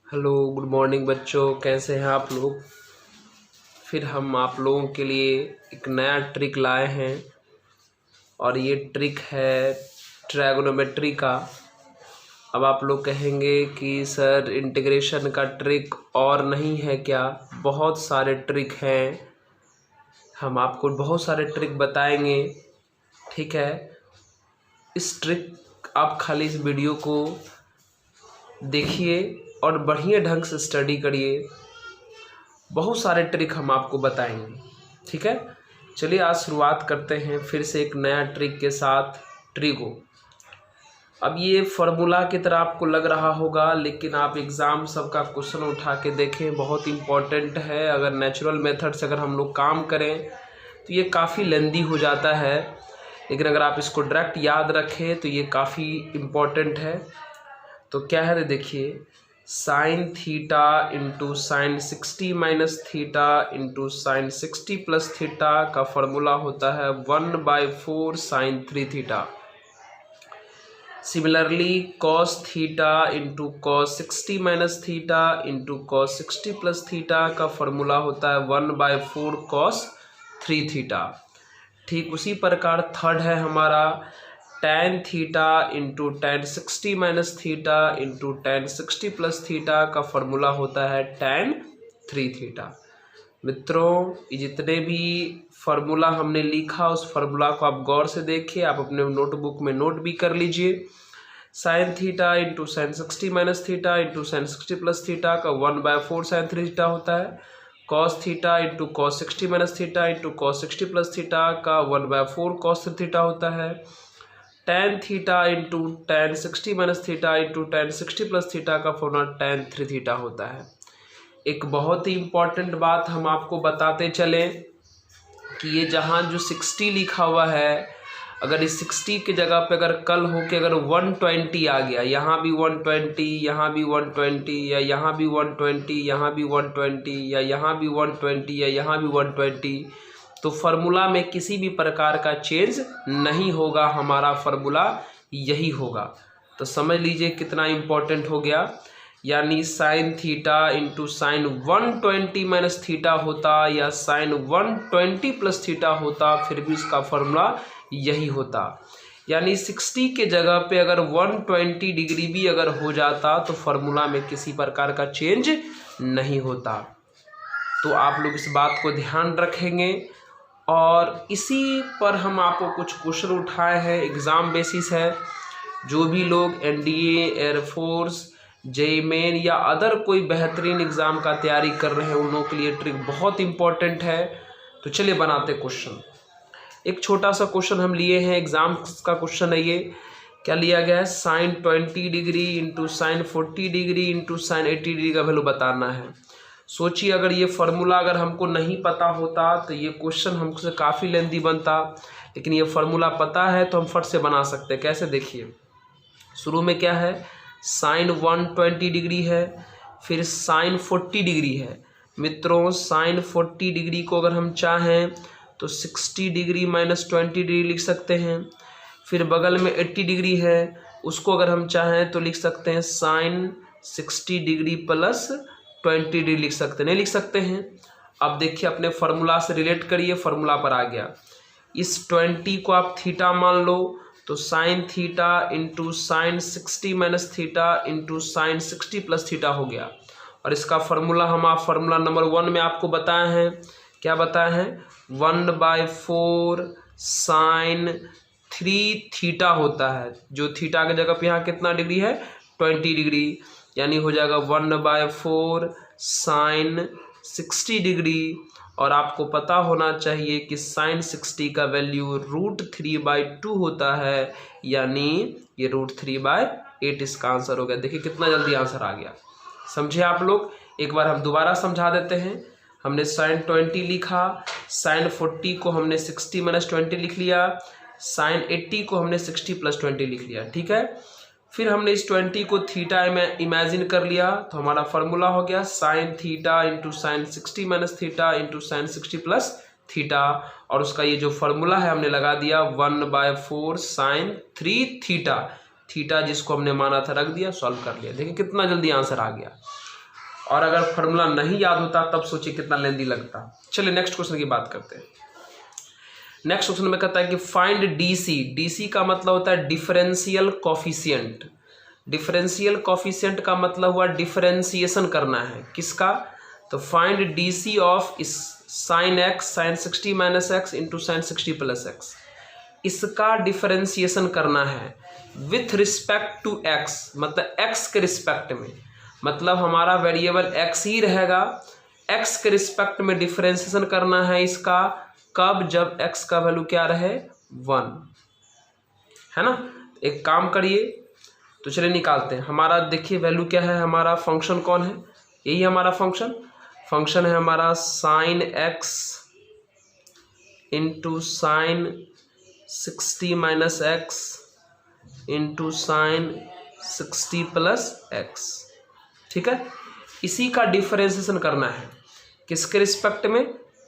Hello good morning बच्चों, कैसे हैं आप लोग। फिर हम आप लोगों के लिए एक नया ट्रिक लाए हैं और ये ट्रिक है ट्रायगोनोमेट्री का। अब आप लोग कहेंगे कि सर इंटीग्रेशन का ट्रिक और नहीं है क्या? बहुत सारे ट्रिक हैं, हम आपको बहुत सारे ट्रिक बताएंगे। ठीक है, इस ट्रिक आप खाली इस वीडियो को देखिए और बढ़िया ढंग से स्टडी करिए। बहुत सारे ट्रिक हम आपको बताएंगे। ठीक है, चलिए आज शुरुआत करते हैं फिर से एक नया ट्रिक के साथ, ट्रिगो। अब ये फार्मूला की तरह आपको लग रहा होगा, लेकिन आप एग्ज़ाम सबका क्वेश्चन उठा के देखें, बहुत इम्पॉर्टेंट है। अगर नेचुरल मेथड से अगर हम लोग काम करें तो ये काफ़ी लेंदी हो जाता है, लेकिन अगर आप इसको डायरेक्ट याद रखें तो ये काफ़ी इम्पॉर्टेंट है। तो क्या है, देखिए, sine theta into sine 60 minus theta into sine 60 plus theta का फॉर्मूला होता है 1/4 sine 3 theta. Similarly cos theta into cos 60 minus theta into cos 60 plus theta का फॉर्मूला होता है 1/4 कॉस 3 थीटा। ठीक उसी प्रकार थर्ड है हमारा tan theta into tan 60 minus theta into tan 60 plus theta का फॉर्मूला होता है tan 3 थीटा। मित्रों, ये जितने भी फार्मूला हमने लिखा उस फार्मूला को आप गौर से देखिए, आप अपने नोटबुक में नोट भी कर लीजिए। Sign theta into sine 60 minus theta into sine 60 plus theta का 1/4 साइन 3 थीटा होता है। Cos theta into cos 60 minus theta into cos 60 plus theta का 1/4 कॉस 3 थीटा होता है। tan theta into tan 60 minus theta into tan 60 plus theta का formula tan 3 theta होता है। एक बहुत ही इम्पॉर्टेंट बात हम आपको बताते चलें कि ये जहाँ जो 60 लिखा हुआ है, अगर इस 60 की जगह पे अगर कल हो के अगर 120 आ गया, यहाँ भी 120, यहाँ भी 120, या यहाँ भी 120, यहाँ भी 120, या यहाँ भी 120, या यहाँ भी 120, तो फार्मूला में किसी भी प्रकार का चेंज नहीं होगा, हमारा फार्मूला यही होगा। तो समझ लीजिए कितना इम्पोर्टेंट हो गया। यानी sign theta into sign 120 minus theta होता या साइन 120 प्लस थीटा होता, फिर भी इसका फार्मूला यही होता। यानी 60 के जगह पे अगर 120 डिग्री भी अगर हो जाता तो फार्मूला में किसी प्रकार का चेंज नहीं होता। तो आप लोग इस बात को ध्यान रखेंगे और इसी पर हम आपको कुछ क्वेश्चन उठाए हैं, एग्ज़ाम बेसिस है। जो भी लोग एनडीए, एयरफोर्स, जेईई मेन या अदर कोई बेहतरीन एग्ज़ाम का तैयारी कर रहे हैं, उन लोगों के लिए ट्रिक बहुत इंपॉर्टेंट है। तो चलिए बनाते क्वेश्चन। एक छोटा सा क्वेश्चन हम लिए हैं, एग्ज़ाम का क्वेश्चन है ये। क्या लिया गया है? Sine 20 degree into sine 40 degree into sine 80 degree का वैल्यू बताना है। सोचिए, अगर ये फार्मूला अगर हमको नहीं पता होता तो ये क्वेश्चन हमसे काफ़ी लेंदी बनता, लेकिन ये फार्मूला पता है तो हम फट से बना सकते हैं। कैसे, देखिए, शुरू में क्या है, साइन 120 डिग्री है, फिर साइन 40 डिग्री है। मित्रों, साइन 40 डिग्री को अगर हम चाहें तो 60 डिग्री माइनस 20 डिग्री लिख सकते हैं। फिर बगल में 80 डिग्री है, उसको अगर हम चाहें तो लिख सकते हैं साइन 60 डिग्री प्लस 20 डिग्री लिख सकते हैं। नहीं लिख सकते हैं? अब देखिए, अपने फार्मूला से रिलेट करिए, फार्मूला पर आ गया। इस 20 को आप थीटा मान लो, तो sign theta into sine 60 minus theta into sine 60 plus theta हो गया। और इसका फार्मूला हम आप फार्मूला नंबर 1 में आपको बताए हैं। क्या बताए हैं? 1/4 साइन 3 थीटा होता है, जो थीटा की जगह पे यहाँ कितना डिग्री है? 20 डिग्री। यानी हो जाएगा 1/4 साइन 60 डिग्री। और आपको पता होना चाहिए कि साइन 60 का वैल्यू √3/2 होता है, यानी ये √3/8 इसका आंसर हो गया। देखिए कितना जल्दी आंसर आ गया। समझे आप लोग? एक बार हम दोबारा समझा देते हैं। हमने साइन 20 लिखा, साइन 40 को हमने 60 माइनस 20 लिख लिया, साइन 80 को हमने 60 प्लस 20 लिख लिया। ठीक है, फिर हमने इस 20 को थीटा में इमेजिन कर लिया, तो हमारा फार्मूला हो गया sign theta into sine 60 minus theta into sine 60 plus theta. और उसका ये जो फार्मूला है हमने लगा दिया 1/4 साइन 3 थीटा। थीटा जिसको हमने माना था रख दिया, सॉल्व कर लिया। देखिए कितना जल्दी आंसर आ गया। और अगर फार्मूला नहीं याद होता तब सोचिए कितना लेंदी लगता। चलिए नेक्स्ट क्वेश्चन की बात करते हैं। नेक्स्ट क्वेश्चन में कहता है कि फाइंड डीसी। डीसी का मतलब होता है डिफरेंशियल कोफिशिएंट। डिफरेंशियल कोफिशिएंट का मतलब हुआ डिफरेंशिएशन करना है किसका, तो फाइंड डीसी ऑफ इस sine x sine 60 minus x into sine 60 plus x. इसका डिफरेंशिएशन करना है विथ रिस्पेक्ट टू एक्स, मतलब एक्स के रिस्पेक्ट में, मतलब हमारा वेरिएबल एक्स ही रहेगा। एक्स के रिस्पेक्ट में डिफरेंशिएशन करना है इसका, कब, जब एक्स का वैल्यू क्या रहे 1, है ना। एक काम करिए, तो चलिए निकालते हैं। हमारा देखिए वैल्यू क्या है, हमारा फंक्शन कौन है, यही हमारा फंक्शन है हमारा sine x into sine 60 minus x into sine 60 plus x, ठीक है। इसी का डिफरेंशिएशन करना है किसके रिस्पेक्ट में,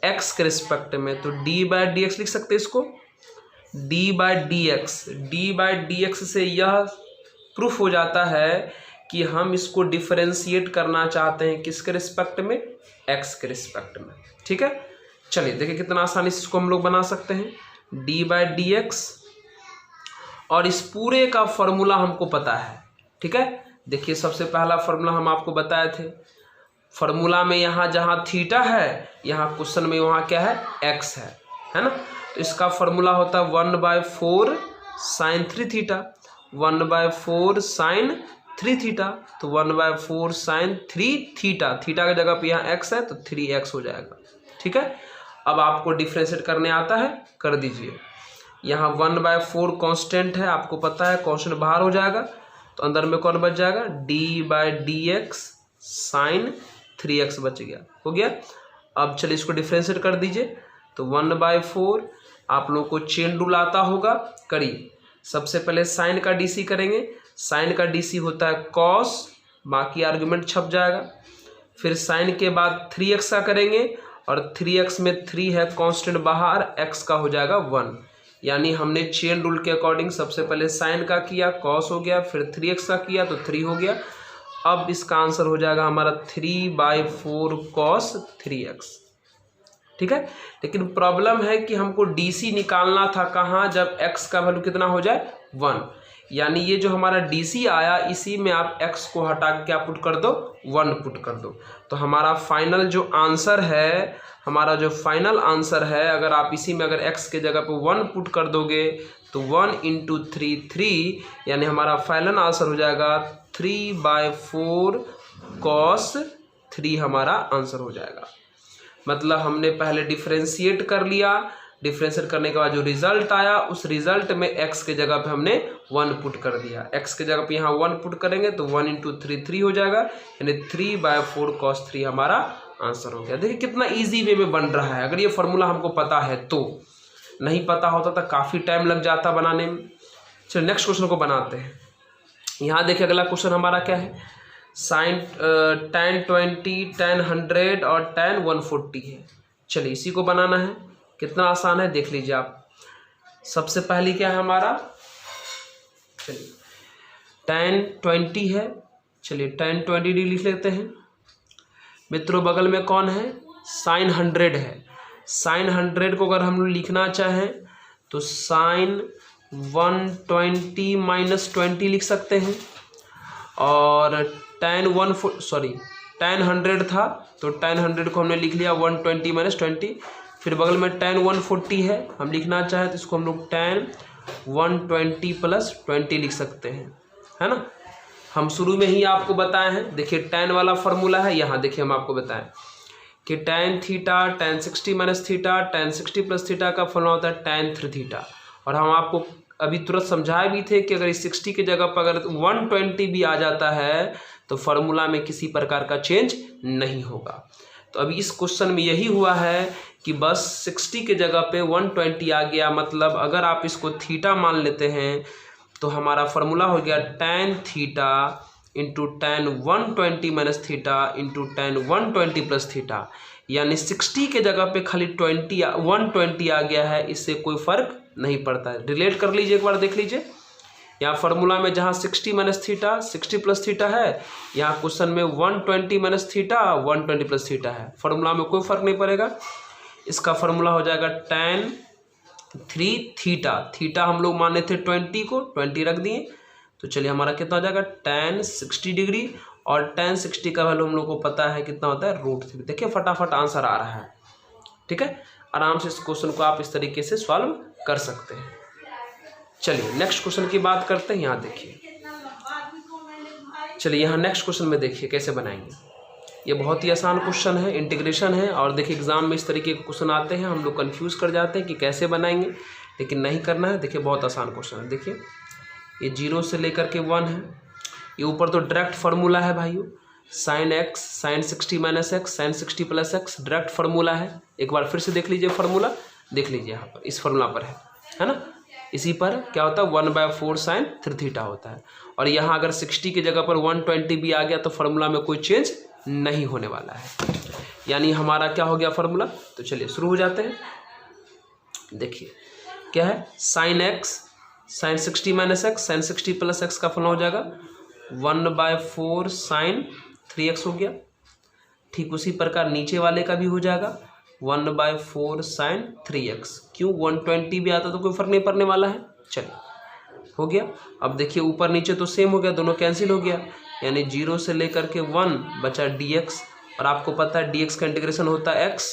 एक्स के रिस्पेक्ट में। तो डी बाई डी एक्स लिख सकते हैं इसको, D by d x. D by d x से यह प्रूफ हो जाता है कि हम इसको डिफरेंशिएट करना चाहते हैं किसके रिस्पेक्ट में, एक्स के रिस्पेक्ट में, ठीक है। चलिए देखिए कितना आसानी से इसको हम लोग बना सकते हैं, डी बाई डी एक्स, और इस पूरे का फॉर्मूला हमको पता है, ठीक है। देखिए सबसे पहला फॉर्मूला हम आपको बताए थे, फॉर्मूला में यहाँ जहाँ थीटा है, यहाँ क्वेश्चन में वहाँ क्या है, एक्स है ना। तो इसका फॉर्मूला होता है 1/4 साइन 3 थीटा, 1/4 साइन 3 थीटा, तो 1/4 साइन 3 थीटा, थीटा की जगह पे यहाँ एक्स है तो 3x हो जाएगा, ठीक है। अब आपको डिफरेंशिएट करने आता है, कर दीजिए। यहाँ 1/4 कांस्टेंट है, आपको पता है कांस्टेंट बाहर हो जाएगा, तो अंदर में कौन बच जाएगा, d by d x sine 3x बच गया, हो गया। अब चलिए इसको डिफरेंशिएट कर दीजिए, तो 1/4, आप लोगों को चेन रूल आता होगा, करिए। सबसे पहले साइन का डीसी करेंगे, साइन का डीसी होता है कॉस, बाकी आर्गुमेंट छप जाएगा। फिर साइन के बाद 3x का करेंगे, और 3x में 3 है कांस्टेंट बाहर, x का हो जाएगा 1। यानी हमने चेन रूल के अकॉर्डिंग सबसे पहले साइन का किया, कॉस हो गया, फिर 3x का किया तो 3 हो गया। अब इसका आंसर हो जाएगा हमारा 3/4 कॉस 3x, ठीक है। लेकिन प्रॉब्लम है कि हमको डीसी निकालना था कहाँ, जब x का वैल्यू कितना हो जाए 1। यानी ये जो हमारा डीसी आया, इसी में आप x को हटा के क्या पुट कर दो, 1 पुट कर दो। तो हमारा फाइनल जो आंसर है, अगर आप इसी में अगर x के जगह पे 1 पुट कर दोगे तो 1 × 3 3, यानी हमारा फाइनल आंसर हो जाएगा 3/4 कॉस 3 हमारा आंसर हो जाएगा। मतलब हमने पहले डिफरेंशिएट कर लिया, डिफरेंशिएट करने के बाद जो रिजल्ट आया, उस रिजल्ट में x के जगह पे हमने 1 पुट कर दिया। x के जगह पे यहाँ 1 पुट करेंगे तो 1 × 3 3 हो जाएगा, यानी 3/4 cos 3 हमारा आंसर हो गया। देखिए कितना इजी वे में बन रहा है, अगर ये फॉर्मूला हमको पता है तो। नहीं पता होता तो काफ़ी टाइम लग जाता बनाने में। चलिए नेक्स्ट क्वेश्चन को बनाते हैं। यहाँ देखिए अगला क्वेश्चन हमारा क्या है, साइन tan 20 tan 100 और tan 140 है। चलिए इसी को बनाना है, कितना आसान है देख लीजिए आप। सबसे पहली क्या है हमारा, चलिए tan 20 है, चलिए tan 20d लिख लेते हैं। मित्रों बगल में कौन है, साइन 100 है। साइन 100 को अगर हम लोग लिखना चाहें तो साइन 120 - 20 लिख सकते हैं, और tan 100 था तो tan 100 को हमने लिख लिया 120 - 20। फिर बगल में tan 140 है, हम लिखना चाहें तो इसको हम लोग tan 120 + 20 लिख सकते हैं, है ना। हम शुरू में ही आपको बताए हैं, देखिए tan वाला फॉर्मूला है, यहाँ देखिए हम आपको बताएं कि tan theta tan 60 - theta tan 60 + theta का फॉर्मूला होता है tan 3 थीटा। और हम आपको अभी तुरंत समझाए भी थे कि अगर इस 60 की जगह पर अगर 120 भी आ जाता है तो फॉर्मूला में किसी प्रकार का चेंज नहीं होगा। तो अभी इस क्वेश्चन में यही हुआ है कि बस 60 के जगह पे 120 आ गया, मतलब अगर आप इसको थीटा मान लेते हैं तो हमारा फॉर्मूला हो गया tan theta into tan 120 - theta into tan 120 + theta. यानी 60 के जगह पे खाली 120 आ गया है, इससे कोई फर्क नहीं पड़ता है। रिलेट कर लीजिए एक बार, देख लीजिए यहाँ फार्मूला में जहाँ 60 माइनस थीटा 60 प्लस थीटा है, यहाँ क्वेश्चन में 120 माइनस थीटा 120 प्लस थीटा है। फार्मूला में कोई फर्क नहीं पड़ेगा। इसका फार्मूला हो जाएगा tan 3 थीटा। थीटा हम लोग माने थे 20 को, 20 रख दिए, तो चलिए हमारा कितना हो जाएगा tan 60 डिग्री, और tan 60 का वैल्यू हम लोग को पता है कितना होता है √3। देखिए फटाफट आंसर आ रहा है। ठीक है, आराम से इस क्वेश्चन को आप इस तरीके से सॉल्व कर सकते हैं। चलिए नेक्स्ट क्वेश्चन की बात करते हैं। यहाँ देखिए, चलिए यहाँ नेक्स्ट क्वेश्चन में देखिए कैसे बनाएंगे। ये बहुत ही आसान क्वेश्चन है, इंटीग्रेशन है, और देखिए एग्जाम में इस तरीके के क्वेश्चन आते हैं, हम लोग कंफ्यूज कर जाते हैं कि कैसे बनाएंगे, लेकिन नहीं करना है। देखिए बहुत आसान क्वेश्चन है। देखिए ये 0 से लेकर के 1 है, ये ऊपर तो डायरेक्ट फार्मूला है भाइयों, sin x sin 60 minus x sin 60 plus x direct formula है। एक बार फिर से देख लीजिए फार्मूला, देख लीजिए यहाँ पर इस फार्मूला पर है ना, इसी पर क्या होता है 1/4 sin 3 थीटा होता है। और यहाँ अगर 60 की जगह पर 120 भी आ गया तो फार्मूला में कोई चेंज नहीं होने वाला है, यानी हमारा क्या हो गया फार्मूला। तो चलिए शुरू हो जाते हैं। देखिए क्या है, sin x sin 60 minus x sin 60 plus x का फार्मूला हो जाएगा 1/4 sin 3x हो गया। ठीक उसी प्रकार नीचे वाले का भी हो जाएगा 1/4 sin 3x। क्यों, 120 भी आता तो कोई फर्क नहीं पड़ने वाला है। चलिए हो गया। अब देखिए ऊपर नीचे तो सेम हो गया, दोनों कैंसिल हो गया, यानी 0 से लेकर के 1 बचा dx, और आपको पता है dx का इंटीग्रेशन होता है x,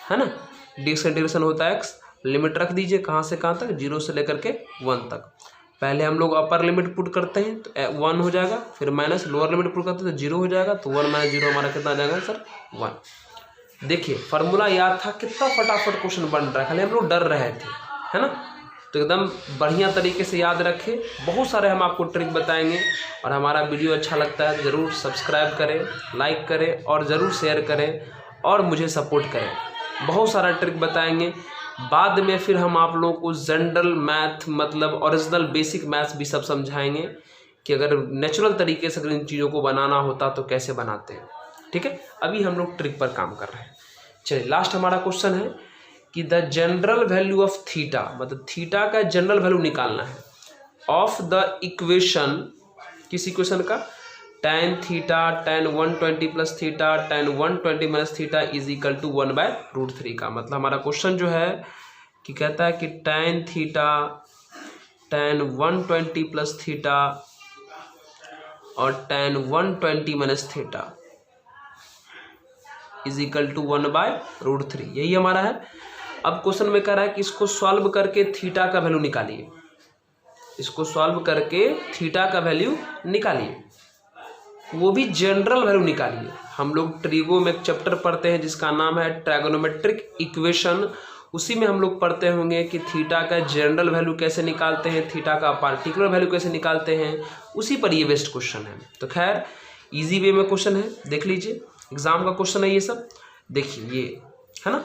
है ना, dx का इंटीग्रेशन होता है x। लिमिट रख दीजिए कहाँ से कहाँ तक, 0 से लेकर के 1 तक। पहले हम लोग अपर लिमिट पुट करते हैं तो 1 हो जाएगा, फिर माइनस लोअर लिमिट पुट करते हैं तो 0 हो जाएगा, तो 1 माइनस 0 हमारा कितना आ जाएगा सर 1। देखिए फार्मूला याद था, कितना फटाफट क्वेश्चन बन रहा है, खाली हम लोग डर रहे थे, है ना। तो एकदम बढ़िया तरीके से याद रखें, बहुत सारे हम आपको ट्रिक बताएंगे, और हमारा वीडियो अच्छा लगता है तो ज़रूर सब्सक्राइब करें, लाइक करें, और ज़रूर शेयर करें, और मुझे सपोर्ट करें। बहुत सारा ट्रिक बताएंगे। बाद में फिर हम आप लोगों को जनरल मैथ मतलब ओरिजिनल बेसिक मैथ्स भी सब समझाएंगे कि अगर नेचुरल तरीके से अगर इन चीज़ों को बनाना होता तो कैसे बनाते हैं। ठीक है, अभी हम लोग ट्रिक पर काम कर रहे हैं। चलिए लास्ट हमारा क्वेश्चन है कि the general value of theta, मतलब थीटा का जनरल वैल्यू निकालना है ऑफ द इक्वेशन, किस इक्वेशन का, tan theta tan 120 plus theta tan 120 minus theta is equal to 1/√3 का। मतलब हमारा क्वेश्चन जो है कि कहता है कि tan theta tan 120 plus theta और tan 120 minus theta is equal to 1/√3, यही हमारा है। अब क्वेश्चन में कह रहा है कि इसको सॉल्व करके थीटा का वैल्यू निकालिए, इसको सॉल्व करके थीटा का वैल्यू निकालिए, वो भी जनरल वैल्यू निकालिए। हम लोग ट्रिगो में एक चैप्टर पढ़ते हैं जिसका नाम है ट्रायगोनोमेट्रिक इक्वेशन, उसी में हम लोग पढ़ते होंगे कि थीटा का जनरल वैल्यू कैसे निकालते हैं, थीटा का पार्टिकुलर वैल्यू कैसे निकालते हैं, उसी पर ये बेस्ट क्वेश्चन है। तो खैर इजी वे में क्वेश्चन है, देख लीजिए, एग्जाम का क्वेश्चन है ये सब। देखिए ये है ना,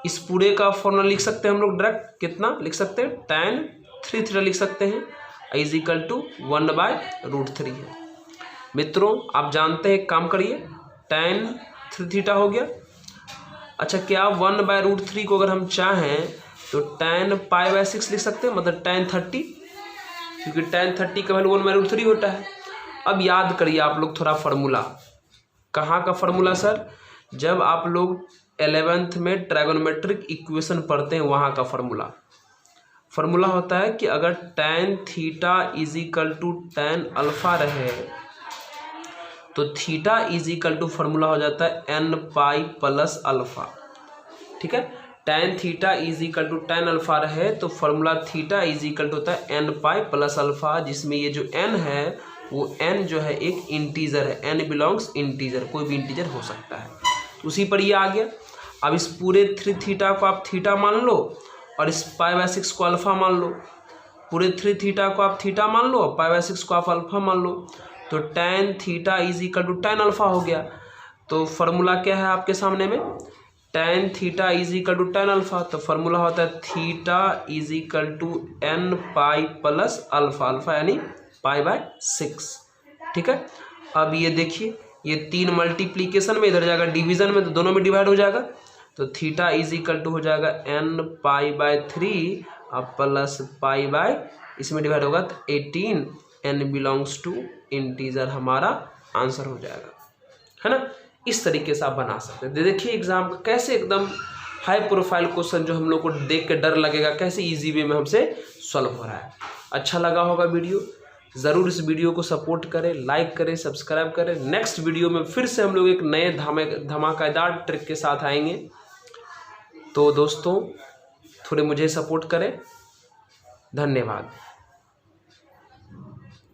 इस पूरे का फॉर्मूला लिख सकते हैं हम लोग डायरेक्ट, कितना लिख सकते हैं, tan 3 थीटा लिख सकते हैं इज इक्वल टू 1/√3 है। मित्रों आप जानते हैं, काम करिए, tan 3 थीटा हो गया। अच्छा क्या 1/√3 को अगर हम चाहें तो tan π/6 लिख सकते हैं, मतलब tan 30, क्योंकि tan 30 का वैल्यू 1/√3 होता है। अब याद करिए आप लोग थोड़ा फार्मूला, कहाँ का फार्मूला सर, जब आप लोग 11th में ट्रायगोनोमेट्रिक इक्वेशन पढ़ते हैं वहाँ का फार्मूला होता है कि अगर tan theta is equal to tan alpha रहे तो theta is equal to formula हो जाता है n पाई प्लस अल्फा। ठीक है, tan theta is equal to tan alpha रहे तो formula theta is equal to होता है n पाई प्लस अल्फा, जिसमें ये जो n है वो n जो है एक इंटीजर है, n बिलोंग्स इंटीजर, कोई भी इंटीजर हो सकता है, उसी पर ये आ गया। अब इस पूरे 3 थीटा को आप थीटा मान लो और इस π/6 को अल्फा मान लो, पूरे 3 थीटा को आप थीटा मान लो और π/6 को आप अल्फा मान लो, तो tan theta is equal to tan alpha हो गया। तो फार्मूला क्या है आपके सामने में, tan theta is equal to tan alpha, तो फार्मूला होता है theta is equal to n pi plus alpha, alpha यानी π/6। ठीक है, अब ये देखिए ये 3 मल्टीप्लीकेशन में इधर जाएगा डिवीजन में, तो दोनों में डिवाइड हो जाएगा, तो थीटा इज इक्वल टू हो जाएगा n π/3 अब प्लस π/6। इसमें डिवाइड होगा तो 18 n बिलोंग्स टू इंटीजर हमारा आंसर हो जाएगा, है ना। इस तरीके से आप बना सकते हैं। देखिए एग्जाम का कैसे एकदम हाई प्रोफाइल क्वेश्चन जो हम लोग को देख के डर लगेगा कैसे इजी वे में हमसे सॉल्व हो रहा है। अच्छा लगा होगा वीडियो, ज़रूर इस वीडियो को सपोर्ट करें, लाइक करें, सब्सक्राइब करें। नेक्स्ट वीडियो में फिर से हम लोग एक नए धमाकेदार ट्रिक के साथ आएंगे। तो दोस्तों थोड़े मुझे सपोर्ट करें, धन्यवाद।